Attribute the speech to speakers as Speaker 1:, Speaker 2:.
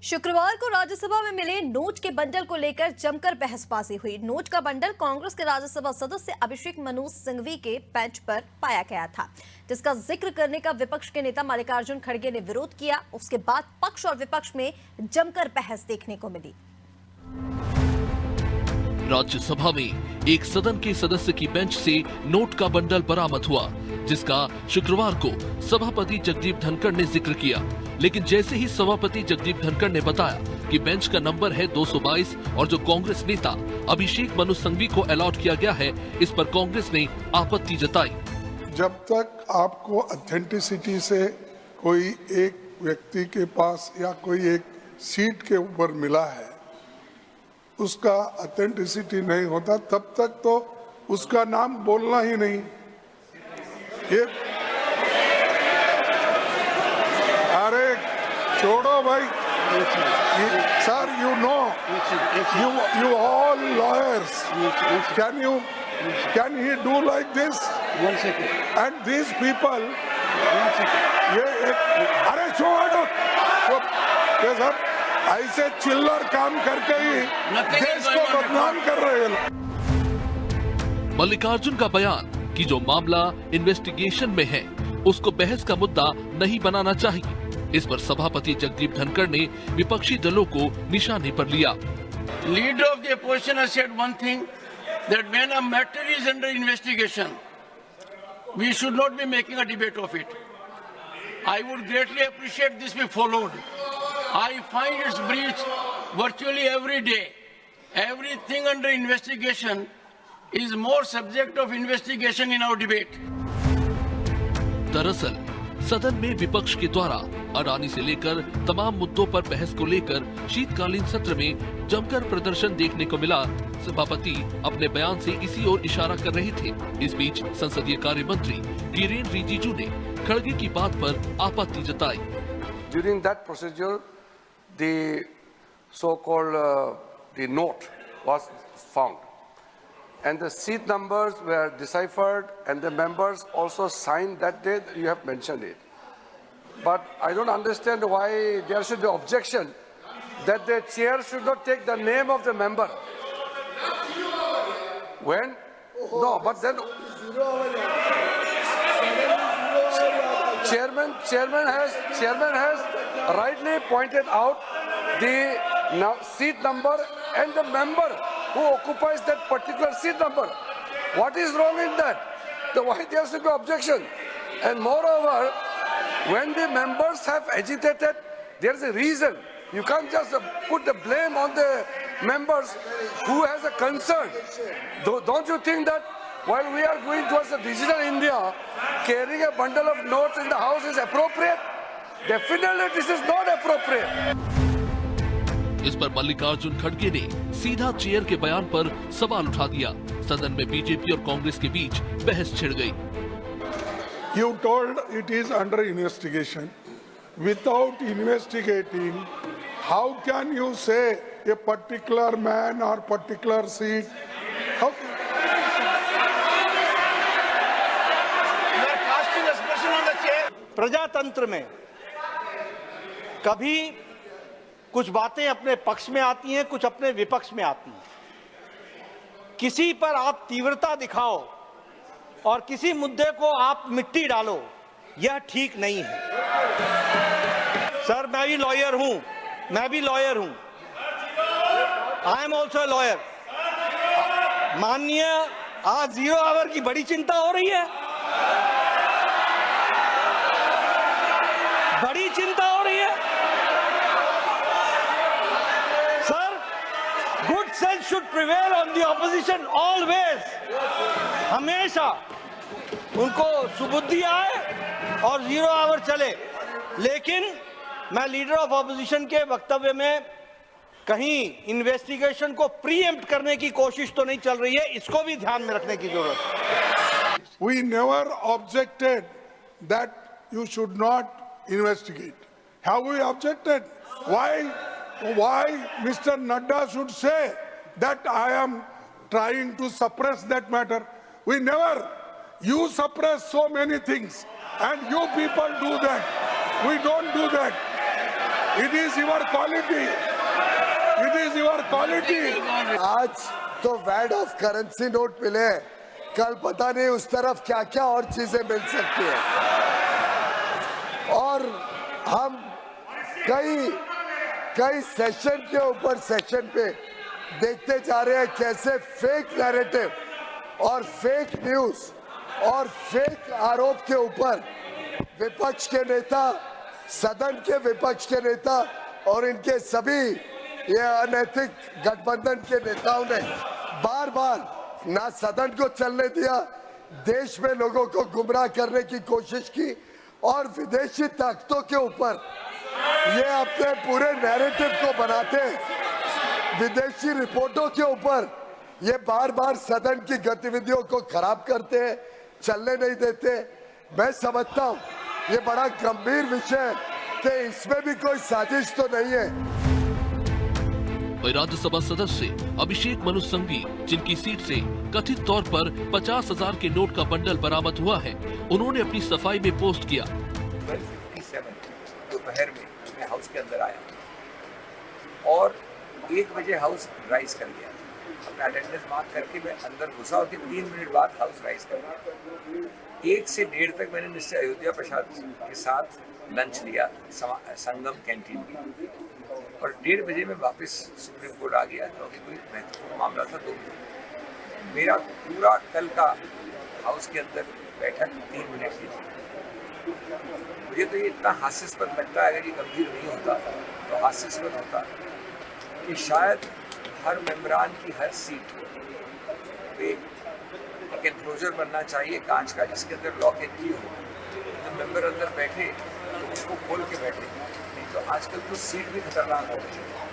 Speaker 1: शुक्रवार को राज्यसभा में मिले नोट के बंडल को लेकर जमकर बहसबाजी हुई। नोट का बंडल कांग्रेस के राज्यसभा सदस्य अभिषेक मनु सिंघवी के बेंच पर पाया गया था, जिसका जिक्र करने का विपक्ष के नेता मल्लिकार्जुन खड़गे ने विरोध किया। उसके बाद पक्ष और विपक्ष में जमकर बहस देखने को मिली।
Speaker 2: राज्यसभा में एक सदन के सदस्य की बेंच से नोट का बंडल बरामद हुआ, जिसका शुक्रवार को सभापति जगदीप धनखड़ ने जिक्र किया। लेकिन जैसे ही सभापति जगदीप धनखड़ ने बताया कि बेंच का नंबर है 222 और जो कांग्रेस नेता अभिषेक मनु सिंघवी को अलॉट किया गया है, इस पर कांग्रेस ने आपत्ति जताई।
Speaker 3: जब तक आपको ऑथेंटिसिटी से कोई एक व्यक्ति के पास या कोई एक सीट के ऊपर मिला है, उसका ऑथेंटिसिटी नहीं होता, तब तक तो उसका नाम बोलना ही नहीं। ये अरे छोड़ो भाई sir, you know, you all lawyers, can he do like this? And these people, ये अरे छोड़ो सर, ऐसे चिल्लर काम करके ही देश को बदनाम कर रहे हैं।
Speaker 2: मल्लिकार्जुन का बयान कि जो मामला इन्वेस्टिगेशन में है उसको बहस का मुद्दा नहीं बनाना चाहिए, इस पर सभापति जगदीप धनखड़ ने विपक्षी दलों को निशाने पर लिया।
Speaker 4: Leader of the opposition has said one thing, that when a matter is under investigation, we should not be making a debate of it. I would greatly appreciate this be followed. I find its breach virtually every day. Everything under investigation is more subject of investigation in our debate.
Speaker 2: दरअसल सदन में विपक्ष के द्वारा अडानी से लेकर तमाम मुद्दों पर बहस को लेकर शीतकालीन सत्र में जमकर प्रदर्शन देखने को मिला। सभापति अपने बयान से इसी ओर इशारा कर रहे थे। इस बीच संसदीय कार्य मंत्री किरेन रिजिजू ने खड़गे की बात पर आपत्ति जताई।
Speaker 5: During that procedure, the so-called the note was found, and the seat numbers were deciphered, and the members also signed that day. You have mentioned it, but I don't understand why there should be objection that the chair should not take the name of the member. When? No, but then chairman has rightly pointed out the seat number and the member who occupies that particular seat number. What is wrong in that? Why there should be objection? And moreover, when the members have agitated, there is a reason. You can't just put the blame on the members who has a concern. Don't you think that while we are going towards a digital India, carrying a bundle of notes in the house is appropriate? Definitely this is not appropriate.
Speaker 2: इस पर मल्लिकार्जुन खड़गे ने सीधा chair के बयान पर सवाल उठा दिया। सदन में बीजेपी और कांग्रेस के बीच बहस छिड़ गई।
Speaker 3: You told it is under investigation. Without investigating, how can you say a particular man or particular seat? How?
Speaker 6: प्रजातंत्र में कभी कुछ बातें अपने पक्ष में आती हैं, कुछ अपने विपक्ष में आती हैं। किसी पर आप तीव्रता दिखाओ और किसी मुद्दे को आप मिट्टी डालो, यह ठीक नहीं है। सर, मैं भी लॉयर हूं, आई एम ऑल्सो लॉयर। माननीय, आज 0 आवर की बड़ी चिंता हो रही है, बड़ी चिंता हो रही है। Sir, good sense should prevail on the opposition always. हमेशा उनको सुबुद्धि आए और 0 आवर चले। लेकिन मैं लीडर ऑफ ऑपोजिशन के वक्तव्य में कहीं इन्वेस्टिगेशन को प्रीएम्प्ट करने की कोशिश तो नहीं चल रही है, इसको भी ध्यान में रखने की जरूरत है।
Speaker 3: We never objected that you should not investigate. Have we objected? Why Mr. Nadda should say that I am trying to suppress that matter? We never. You suppress so many things, and you people do that. We don't do that. It is your quality. It is your quality.
Speaker 7: आज तो VAT of currency note मिले हैं, कल पता नहीं उस तरफ क्या क्या और चीजें मिल सकती है। और हम कई सेशन के ऊपर सेशन पे देखते जा रहे हैं कैसे फेक नैरेटिव और फेक न्यूज और फेक आरोप के ऊपर विपक्ष के नेता, सदन के विपक्ष के नेता और इनके सभी ये अनैतिक गठबंधन के नेताओं ने बार बार ना सदन को चलने दिया, देश में लोगों को गुमराह करने की कोशिश की और विदेशी ताकतों के ऊपर ये अपने पूरे नैरेटिव को बनाते हैं। विदेशी रिपोर्टों के ऊपर ये बार बार सदन की गतिविधियों को खराब करते हैं, चलने नहीं देते। मैं समझता हूँ ये बड़ा गंभीर विषय है कि इसमें भी कोई साजिश तो नहीं है।
Speaker 2: वही राज्यसभा सदस्य अभिषेक मनु सिंघवी, जिनकी सीट से कथित तौर पर 50,000 के नोट का बंडल बरामद हुआ है, उन्होंने अपनी सफाई में पोस्ट किया।
Speaker 8: 12:57 दोपहर में मैं हाउस के अंदर आया और 1 बजे हाउस राइज कर गया। अपना अटेंडेंस मार्क करके मैं अंदर घुसा और 3 मिनट बाद हाउस राइज कर गया। 1 से 1:30 तक मैंने मिस्टर अयोध्या प्रसाद के साथ लंच लिया संगम कैंटीन में और 1:30 बजे मैं वापस सुप्रीम कोर्ट आ गया क्योंकि कोई महत्वपूर्ण मामला था। तो मेरा पूरा कल का हाउस के अंदर बैठक 3 मिनट की थी। मुझे तो ये इतना हास्यास्पद लगता है, अगर ये गंभीर नहीं होता तो हास्यास्पद होता कि शायद हर मेंबरान की हर सीट पे एक एनक्लोजर बनना चाहिए कांच का, जिसके अंदर लॉक एंड की हो। जब मेंबर अंदर बैठे तो उसको खोल के बैठे, नहीं तो आजकल तो सीट भी खतरनाक हो गई है।